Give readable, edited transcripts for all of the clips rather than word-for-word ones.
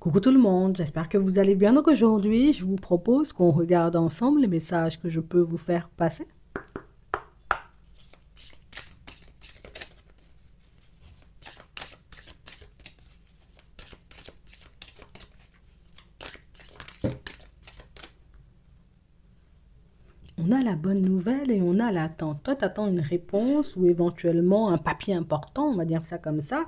Coucou tout le monde, j'espère que vous allez bien. Donc aujourd'hui, je vous propose qu'on regarde ensemble les messages que je peux vous faire passer. On a la bonne nouvelle et on a l'attente. Toi, tu attends une réponse ou éventuellement un papier important, on va dire ça comme ça.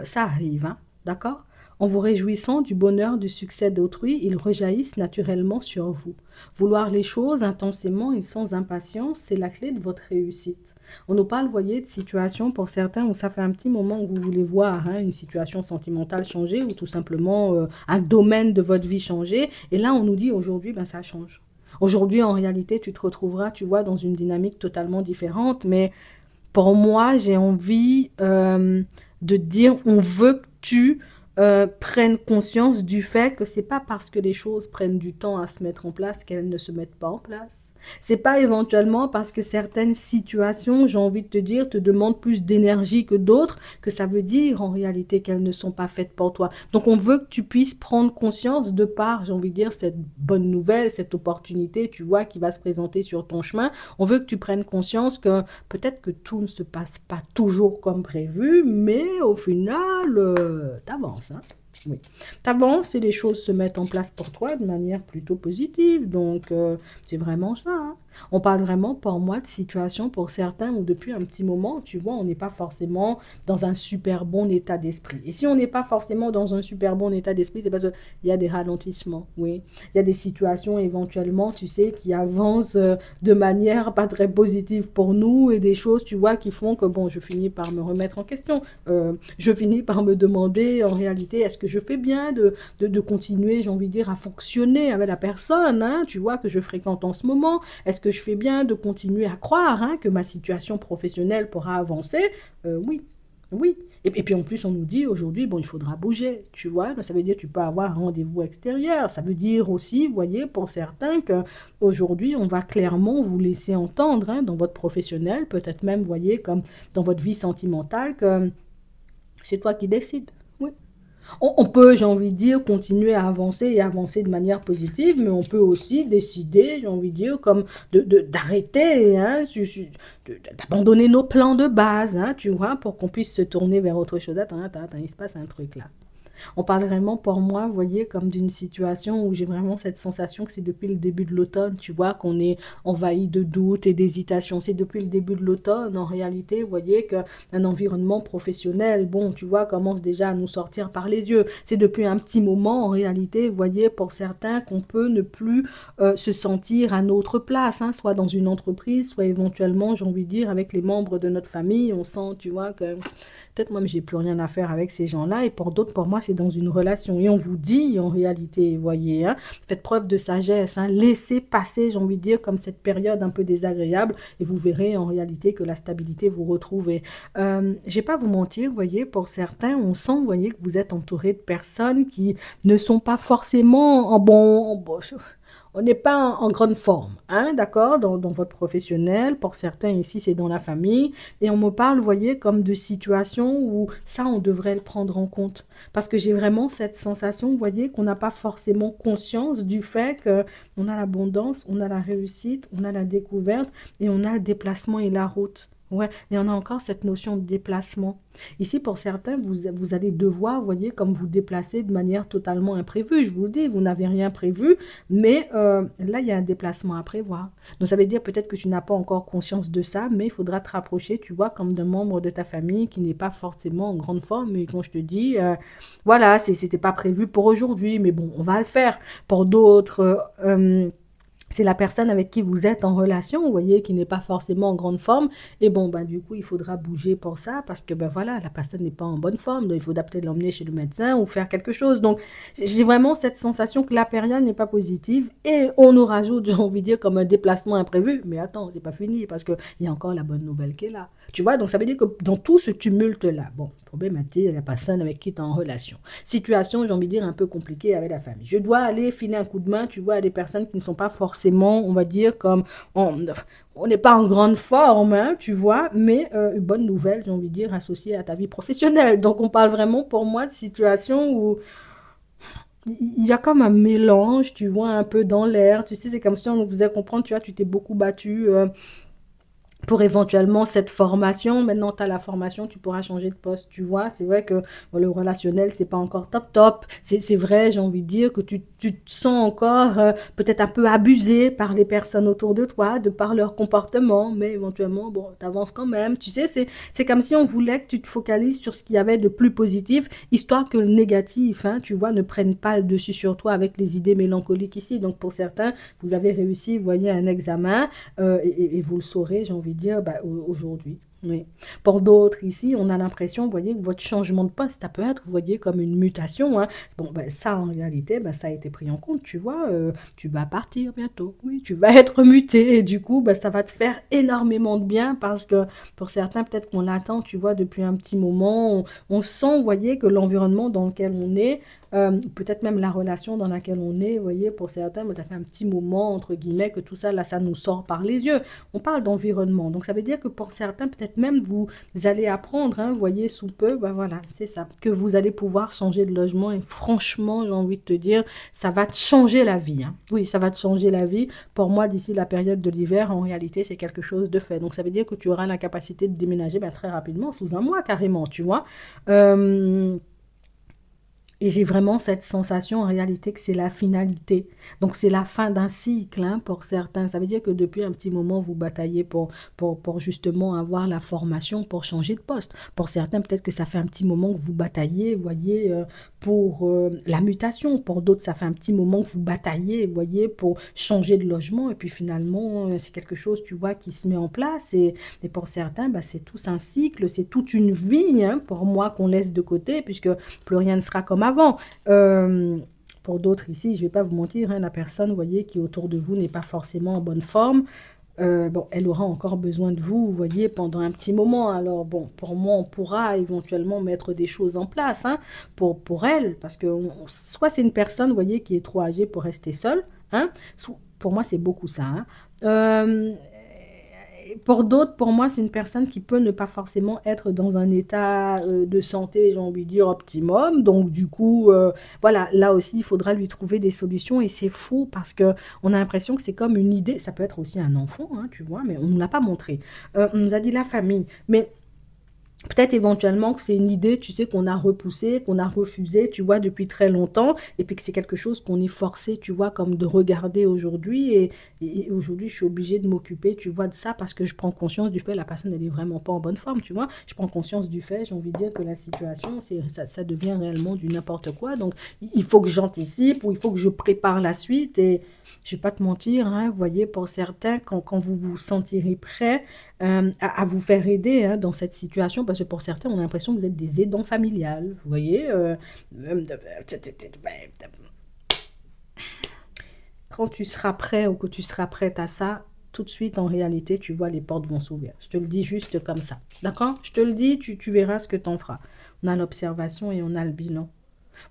Ça arrive, hein, d'accord? En vous réjouissant du bonheur, du succès d'autrui, ils rejaillissent naturellement sur vous. Vouloir les choses intensément et sans impatience, c'est la clé de votre réussite. On nous parle, voyez, de situations pour certains où ça fait un petit moment que vous voulez voir hein, une situation sentimentale changer ou tout simplement un domaine de votre vie changer. Et là, on nous dit aujourd'hui, ben, ça change. Aujourd'hui, en réalité, tu te retrouveras, tu vois, dans une dynamique totalement différente. Mais pour moi, j'ai envie de dire, on veut que tu prennes conscience du fait que c'est pas parce que les choses prennent du temps à se mettre en place qu'elles ne se mettent pas en place. C'est pas éventuellement parce que certaines situations, j'ai envie de te dire, te demandent plus d'énergie que d'autres, que ça veut dire en réalité qu'elles ne sont pas faites pour toi. Donc on veut que tu puisses prendre conscience de par, j'ai envie de dire, cette bonne nouvelle, cette opportunité, tu vois, qui va se présenter sur ton chemin. On veut que tu prennes conscience que peut-être que tout ne se passe pas toujours comme prévu, mais au final, t'avances, hein. Oui. T'avances et les choses se mettent en place pour toi de manière plutôt positive. Donc, c'est vraiment ça, hein. On parle vraiment, pour moi, de situations pour certains où depuis un petit moment, tu vois, on n'est pas forcément dans un super bon état d'esprit. Et si on n'est pas forcément dans un super bon état d'esprit, c'est parce qu'il y a des ralentissements, oui. Il y a des situations éventuellement, tu sais, qui avancent de manière pas très positive pour nous et des choses, tu vois, qui font que, bon, je finis par me remettre en question. Je finis par me demander, en réalité, est-ce que je fais bien de continuer, j'ai envie de dire, à fonctionner avec la personne, hein, tu vois, que je fréquente en ce moment? Est-ce que je fais bien de continuer à croire hein, que ma situation professionnelle pourra avancer? Oui, oui. Et puis en plus, on nous dit aujourd'hui, bon, il faudra bouger, tu vois. Ça veut dire que tu peux avoir un rendez-vous extérieur. Ça veut dire aussi, vous voyez, pour certains, qu'aujourd'hui, on va clairement vous laisser entendre hein, dans votre professionnel, peut-être même, vous voyez, comme dans votre vie sentimentale, que c'est toi qui décides. Oui. On peut, j'ai envie de dire, continuer à avancer et avancer de manière positive, mais on peut aussi décider, j'ai envie de dire, comme d'arrêter, hein, d'abandonner nos plans de base, hein, tu vois, pour qu'on puisse se tourner vers autre chose. Attends, attends, attends, il se passe un truc là. On parle vraiment pour moi, vous voyez, comme d'une situation où j'ai vraiment cette sensation que c'est depuis le début de l'automne, tu vois, qu'on est envahi de doutes et d'hésitations. C'est depuis le début de l'automne, en réalité, vous voyez, qu'un environnement professionnel, bon, tu vois, commence déjà à nous sortir par les yeux. C'est depuis un petit moment, en réalité, vous voyez, pour certains, qu'on peut ne plus se sentir à notre place, hein, soit dans une entreprise, soit éventuellement, j'ai envie de dire, avec les membres de notre famille. On sent, tu vois, que peut-être moi, j'ai plus rien à faire avec ces gens-là. Et pour d'autres, pour moi, c'est dans une relation. Et on vous dit, en réalité, vous voyez, hein, faites preuve de sagesse, hein, laissez passer, j'ai envie de dire, comme cette période un peu désagréable. Et vous verrez, en réalité, que la stabilité vous retrouve. Et je vais pas vous mentir, vous voyez, pour certains, on sent, vous voyez, que vous êtes entouré de personnes qui ne sont pas forcément en bon, on n'est pas en grande forme, hein, d'accord, dans votre professionnel. Pour certains, ici, c'est dans la famille. Et on me parle, vous voyez, comme de situations où ça, on devrait le prendre en compte. Parce que j'ai vraiment cette sensation, vous voyez, qu'on n'a pas forcément conscience du fait qu'on a l'abondance, on a la réussite, on a la découverte et on a le déplacement et la route. Ouais, et on a encore cette notion de déplacement. Ici, pour certains, vous allez devoir, vous voyez, comme vous déplacer de manière totalement imprévue. Je vous le dis, vous n'avez rien prévu, mais là, il y a un déplacement à prévoir. Donc, ça veut dire peut-être que tu n'as pas encore conscience de ça, mais il faudra te rapprocher, tu vois, comme d'un membre de ta famille qui n'est pas forcément en grande forme. Et quand je te dis, voilà, c'était pas prévu pour aujourd'hui, mais bon, on va le faire. Pour d'autres, c'est la personne avec qui vous êtes en relation, vous voyez, qui n'est pas forcément en grande forme. Et bon, ben, du coup, il faudra bouger pour ça parce que, ben voilà, la personne n'est pas en bonne forme. Donc, il faut peut-être l'emmener chez le médecin ou faire quelque chose. Donc, j'ai vraiment cette sensation que la période n'est pas positive. Et on nous rajoute, j'ai envie de dire, comme un déplacement imprévu. Mais attends, c'est pas fini parce qu'il y a encore la bonne nouvelle qui est là. Tu vois, donc ça veut dire que dans tout ce tumulte-là, bon, problématique, la personne avec qui tu es en relation. Situation, j'ai envie de dire, un peu compliquée avec la famille. Je dois aller filer un coup de main, tu vois, à des personnes qui ne sont pas forcément, on va dire, comme on n'est pas en grande forme, hein, tu vois, mais une bonne nouvelle, j'ai envie de dire, associée à ta vie professionnelle. Donc, on parle vraiment pour moi de situation où il y a comme un mélange, tu vois, un peu dans l'air. Tu sais, c'est comme si on nous faisait comprendre, tu vois, tu t'es beaucoup battu pour éventuellement cette formation. Maintenant, tu as la formation, tu pourras changer de poste, tu vois. C'est vrai que bon, le relationnel, c'est pas encore top top. C'est vrai, j'ai envie de dire que tu te sens encore peut-être un peu abusé par les personnes autour de toi, de par leur comportement, mais éventuellement, bon, tu avances quand même. Tu sais, c'est comme si on voulait que tu te focalises sur ce qu'il y avait de plus positif, histoire que le négatif, hein, tu vois, ne prenne pas le dessus sur toi avec les idées mélancoliques ici. Donc, pour certains, vous avez réussi, vous voyez, un examen, et vous le saurez, j'ai envie de dire, bah, aujourd'hui. Oui. Pour d'autres ici, on a l'impression, vous voyez, que votre changement de poste, ça peut être, vous voyez, comme une mutation, hein. Bon, ben, ça, en réalité, ben, ça a été pris en compte, tu vois. Tu vas partir bientôt, oui, tu vas être muté. Et du coup, ben, ça va te faire énormément de bien parce que pour certains, peut-être qu'on l'attend, tu vois, depuis un petit moment. On sent, vous voyez, que l'environnement dans lequel on est, peut-être même la relation dans laquelle on est, vous voyez, pour certains, ben, ça fait un petit moment, entre guillemets, que tout ça, là, ça nous sort par les yeux. On parle d'environnement. Donc, ça veut dire que pour certains, peut-être même vous allez apprendre, hein, vous voyez, sous peu, ben voilà, c'est ça, que vous allez pouvoir changer de logement. Et franchement, j'ai envie de te dire, ça va te changer la vie, hein. Oui, ça va te changer la vie. Pour moi, d'ici la période de l'hiver, en réalité, c'est quelque chose de fait. Donc, ça veut dire que tu auras la capacité de déménager ben, très rapidement, sous un mois carrément, tu vois. Euh, et j'ai vraiment cette sensation en réalité que c'est la finalité. Donc c'est la fin d'un cycle, hein, pour certains. Ça veut dire que depuis un petit moment, vous bataillez pour justement avoir la formation pour changer de poste. Pour certains, peut-être que ça fait un petit moment que vous bataillez, vous voyez, pour la mutation. Pour d'autres, ça fait un petit moment que vous bataillez, vous voyez, pour changer de logement. Et puis finalement, c'est quelque chose, tu vois, qui se met en place. Et pour certains, bah, c'est tout un cycle, c'est toute une vie, hein, pour moi, qu'on laisse de côté, puisque plus rien ne sera comme avant. Euh, pour d'autres ici, je ne vais pas vous mentir, hein, la personne, vous voyez, qui est autour de vous n'est pas forcément en bonne forme. Bon, elle aura encore besoin de vous, vous voyez, pendant un petit moment. Alors, bon, pour moi, on pourra éventuellement mettre des choses en place, hein, pour elle, parce que soit c'est une personne, vous voyez, qui est trop âgée pour rester seule, hein, pour moi, c'est beaucoup ça, hein. Euh, pour d'autres, pour moi, c'est une personne qui peut ne pas forcément être dans un état de santé, j'ai envie de dire, optimum. Donc, du coup, voilà, là aussi, il faudra lui trouver des solutions. Et c'est faux parce que on a l'impression que c'est comme une idée. Ça peut être aussi un enfant, hein, tu vois, mais on ne nous l'a pas montré. On nous a dit la famille. Mais peut-être éventuellement que c'est une idée, tu sais, qu'on a repoussée, qu'on a refusée, tu vois, depuis très longtemps, et puis que c'est quelque chose qu'on est forcé, tu vois, comme de regarder aujourd'hui, et aujourd'hui, je suis obligée de m'occuper, tu vois, de ça, parce que je prends conscience du fait, la personne, elle est vraiment pas en bonne forme, tu vois, je prends conscience du fait, j'ai envie de dire que la situation, ça devient réellement du n'importe quoi, donc il faut que j'anticipe, ou il faut que je prépare la suite, et je vais pas te mentir, hein, vous voyez, pour certains, quand vous vous sentirez prêt, à vous faire aider, hein, dans cette situation, parce que pour certains, on a l'impression que vous êtes des aidants familiales, vous voyez. Quand tu seras prêt ou que tu seras prête à ça, tout de suite, en réalité, tu vois, les portes vont s'ouvrir. Je te le dis juste comme ça. D'accord? Je te le dis, tu verras ce que tu en feras. On a l'observation et on a le bilan.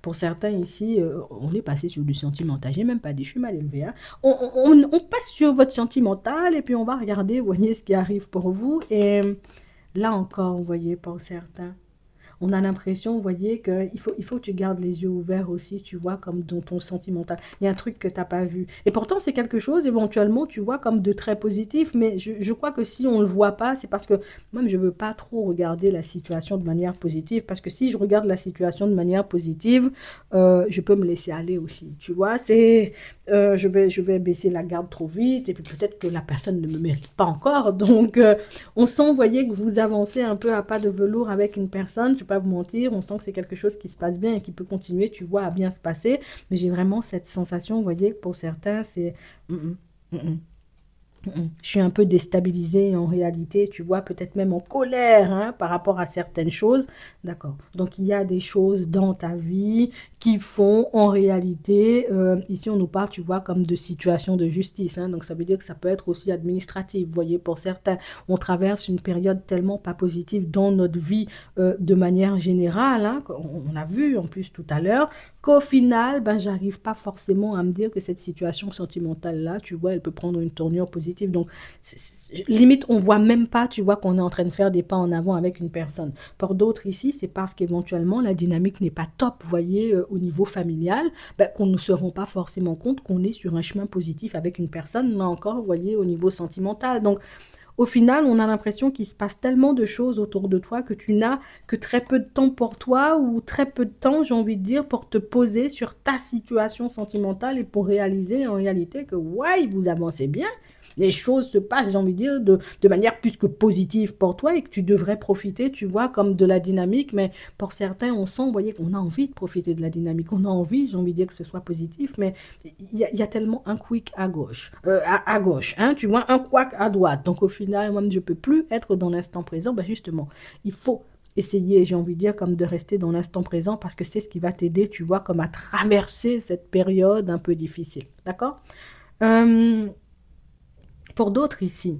Pour certains ici, on est passé sur du sentimental. J'ai même pas dit, je suis mal élevée, hein. On passe sur votre sentimental et puis on va regarder, vous voyez, ce qui arrive pour vous. Et là encore, vous voyez, pour certains, on a l'impression, vous voyez, qu'il faut que tu gardes les yeux ouverts aussi, tu vois, comme dans ton sentimental. Il y a un truc que tu n'as pas vu. Et pourtant, c'est quelque chose, éventuellement, tu vois, comme de très positif, mais je crois que si on ne le voit pas, c'est parce que moi, je ne veux pas trop regarder la situation de manière positive, parce que si je regarde la situation de manière positive, je peux me laisser aller aussi, tu vois. Je vais baisser la garde trop vite, et puis peut-être que la personne ne me mérite pas encore. Donc, on sent, vous voyez, que vous avancez un peu à pas de velours avec une personne, je ne vais pas vous mentir, on sent que c'est quelque chose qui se passe bien et qui peut continuer, tu vois, à bien se passer. Mais j'ai vraiment cette sensation, vous voyez, que pour certains, c'est... Mm, mm, mm, mm. Je suis un peu déstabilisée en réalité, tu vois, peut-être même en colère, hein, par rapport à certaines choses. D'accord. Donc il y a des choses dans ta vie qui font en réalité, ici on nous parle, tu vois, comme de situation de justice, hein. Donc ça veut dire que ça peut être aussi administratif. Vous voyez, pour certains, on traverse une période tellement pas positive dans notre vie de manière générale, hein, qu'on a vu en plus tout à l'heure, qu'au final, ben, j'arrive pas forcément à me dire que cette situation sentimentale-là, tu vois, elle peut prendre une tournure positive. positif. Donc, limite, on voit même pas, tu vois, qu'on est en train de faire des pas en avant avec une personne. Pour d'autres ici, c'est parce qu'éventuellement, la dynamique n'est pas top, vous voyez, au niveau familial, ben, qu'on ne se rend pas forcément compte qu'on est sur un chemin positif avec une personne, mais encore, vous voyez, au niveau sentimental. Donc, au final, on a l'impression qu'il se passe tellement de choses autour de toi que tu n'as que très peu de temps pour toi ou très peu de temps, j'ai envie de dire, pour te poser sur ta situation sentimentale et pour réaliser en réalité que, ouais, vous avancez bien. Les choses se passent, j'ai envie de dire, de manière plus que positive pour toi et que tu devrais profiter, tu vois, comme de la dynamique. Mais pour certains, on sent, vous voyez, qu'on a envie de profiter de la dynamique. On a envie, j'ai envie de dire, que ce soit positif, mais il y a tellement un quick à gauche, à gauche, hein, tu vois, un quack à droite. Donc au final, moi, je ne peux plus être dans l'instant présent. Ben justement, il faut essayer, j'ai envie de dire, comme de rester dans l'instant présent parce que c'est ce qui va t'aider, tu vois, comme à traverser cette période un peu difficile. D'accord? Euh, pour d'autres ici,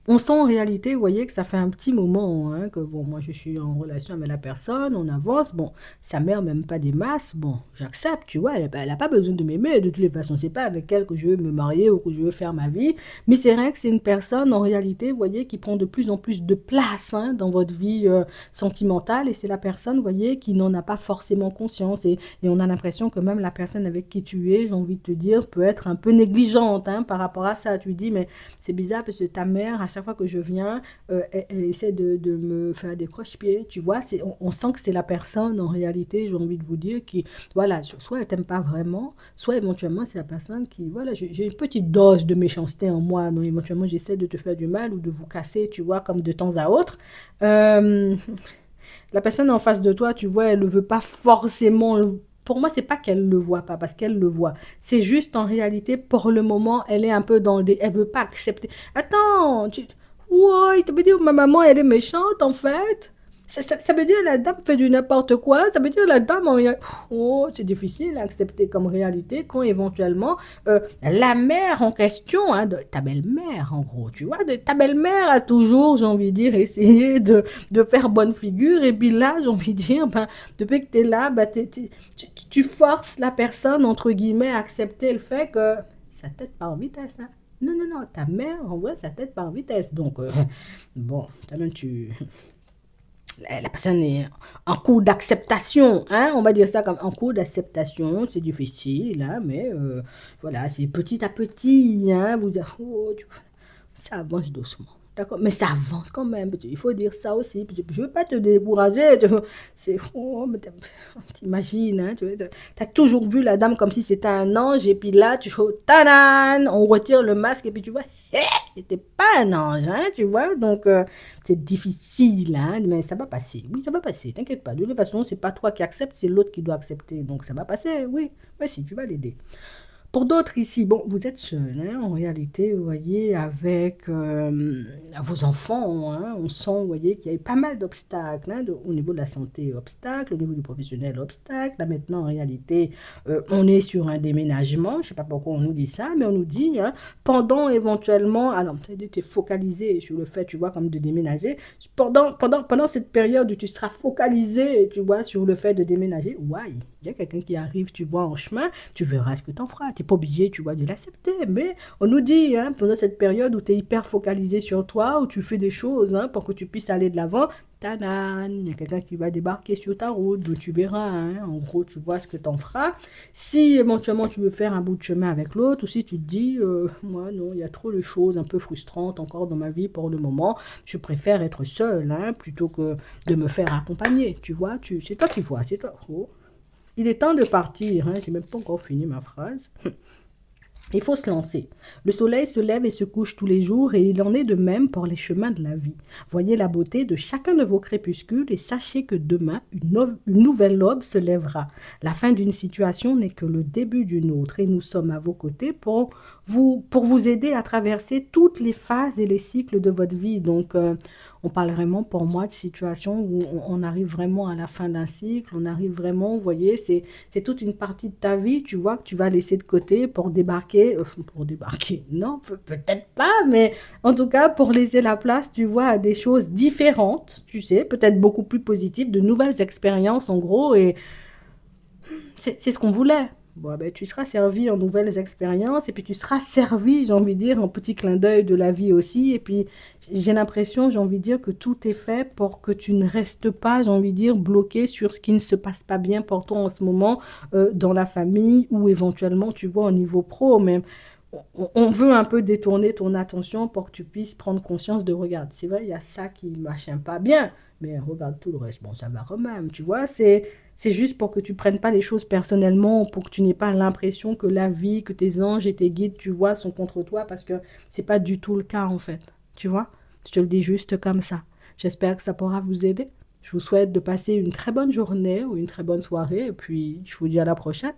on sent en réalité, vous voyez, que ça fait un petit moment hein, que, bon, moi je suis en relation avec la personne, on avance, bon, sa mère même pas des masses, bon, j'accepte, tu vois, elle a pas besoin de m'aimer, de toutes les façons, c'est pas avec elle que je veux me marier ou que je veux faire ma vie, mais c'est vrai que c'est une personne, en réalité, vous voyez, qui prend de plus en plus de place hein, dans votre vie sentimentale, et c'est la personne, vous voyez, qui n'en a pas forcément conscience, et on a l'impression que même la personne avec qui tu es, j'ai envie de te dire, peut être un peu négligente hein, par rapport à ça, tu dis, mais c'est bizarre parce que ta mère, à chaque fois que je viens, elle essaie de me faire des croche-pieds, tu vois. On sent que c'est la personne, en réalité, j'ai envie de vous dire, qui, voilà, soit elle t'aime pas vraiment, soit éventuellement c'est la personne qui, voilà, j'ai une petite dose de méchanceté en moi, donc éventuellement j'essaie de te faire du mal ou de vous casser, tu vois, comme de temps à autre. Euh, la personne en face de toi, tu vois, elle ne veut pas forcément. Pour moi, c'est pas qu'elle ne le voit pas, parce qu'elle le voit. C'est juste en réalité, pour le moment, elle est un peu dans le elle veut pas accepter. Attends, ouais, ça veut dire ma maman, elle est méchante en fait. Ça veut dire la dame fait du n'importe quoi. Ça veut dire la dame en oh, c'est difficile à accepter comme réalité quand éventuellement la mère en question, hein, de ta belle-mère en gros, tu vois, de, ta belle-mère a toujours, j'ai envie de dire, essayé de faire bonne figure. Et puis là, j'ai envie de dire, ben, depuis que tu es là, ben, tu forces la personne, entre guillemets, à accepter le fait que ça tête pas en vitesse, hein. Non, non, non, ta mère, en vrai, ça tête pas en vitesse. Donc, bon, quand même, la personne est en cours d'acceptation, hein, on va dire ça comme en cours d'acceptation, c'est difficile, hein, mais voilà, c'est petit à petit, hein, oh, ça avance doucement. D'accord, mais ça avance quand même. Il faut dire ça aussi. Je ne veux pas te décourager. C'est, oh, t'imagines, hein, tu as toujours vu la dame comme si c'était un ange, et puis là, tu fais, tadan, on retire le masque, et puis tu vois, c'était pas un ange, hein, tu vois. Donc, c'est difficile, hein, mais ça va passer. Oui, ça va passer, t'inquiète pas. De toute façon, c'est pas toi qui acceptes, c'est l'autre qui doit accepter. Donc, ça va passer, oui. Mais si, tu vas l'aider. Pour d'autres ici, bon, vous êtes seul, hein, en réalité, vous voyez, avec vos enfants, hein, on sent, vous voyez, qu'il y a eu pas mal d'obstacles, hein, au niveau de la santé, obstacles, au niveau du professionnel, obstacles. Là, maintenant, en réalité, on est sur un déménagement, je ne sais pas pourquoi on nous dit ça, mais on nous dit, hein, pendant éventuellement, alors, tu es focalisé sur le fait, tu vois, comme de déménager, pendant cette période où tu seras focalisé, tu vois, sur le fait de déménager, ouais, il y a quelqu'un qui arrive, tu vois, en chemin, tu verras ce que tu en feras. Tu n'es pas obligé, tu vois, de l'accepter. Mais on nous dit, hein, pendant cette période où tu es hyper focalisé sur toi, où tu fais des choses hein, pour que tu puisses aller de l'avant, tadan, il y a quelqu'un qui va débarquer sur ta route, donc tu verras, hein, en gros, tu vois ce que tu en feras. Si éventuellement tu veux faire un bout de chemin avec l'autre, ou si tu te dis, moi non, il y a trop de choses un peu frustrantes encore dans ma vie pour le moment, je préfère être seule, hein, plutôt que de me faire accompagner, tu vois, c'est toi qui vois, c'est toi. Oh. Il est temps de partir, hein, j'ai même pas encore fini ma phrase. Il faut se lancer. Le soleil se lève et se couche tous les jours et il en est de même pour les chemins de la vie. Voyez la beauté de chacun de vos crépuscules et sachez que demain, une nouvelle aube se lèvera. La fin d'une situation n'est que le début d'une autre et nous sommes à vos côtés pour vous aider à traverser toutes les phases et les cycles de votre vie. Donc, on parle vraiment pour moi de situation où on arrive vraiment à la fin d'un cycle, on arrive vraiment, vous voyez, c'est toute une partie de ta vie, tu vois, que tu vas laisser de côté pour débarquer, non, peut-être pas, mais en tout cas pour laisser la place, tu vois, à des choses différentes, tu sais, peut-être beaucoup plus positives, de nouvelles expériences en gros, et c'est ce qu'on voulait. Bon, ben, tu seras servi en nouvelles expériences et puis tu seras servi, j'ai envie de dire, en petit clin d'œil de la vie aussi. Et puis, j'ai l'impression, j'ai envie de dire, que tout est fait pour que tu ne restes pas, j'ai envie de dire, bloqué sur ce qui ne se passe pas bien pour toi en ce moment dans la famille ou éventuellement, tu vois, au niveau pro. Mais on veut un peu détourner ton attention pour que tu puisses prendre conscience de, regarde, c'est vrai, il y a ça qui ne machin pas bien, mais regarde tout le reste, bon, ça va quand même, tu vois, c'est juste pour que tu prennes pas les choses personnellement, pour que tu n'aies pas l'impression que la vie, que tes anges et tes guides, tu vois, sont contre toi, parce que c'est pas du tout le cas, en fait, tu vois, je te le dis juste comme ça. J'espère que ça pourra vous aider. Je vous souhaite de passer une très bonne journée ou une très bonne soirée, et puis je vous dis à la prochaine.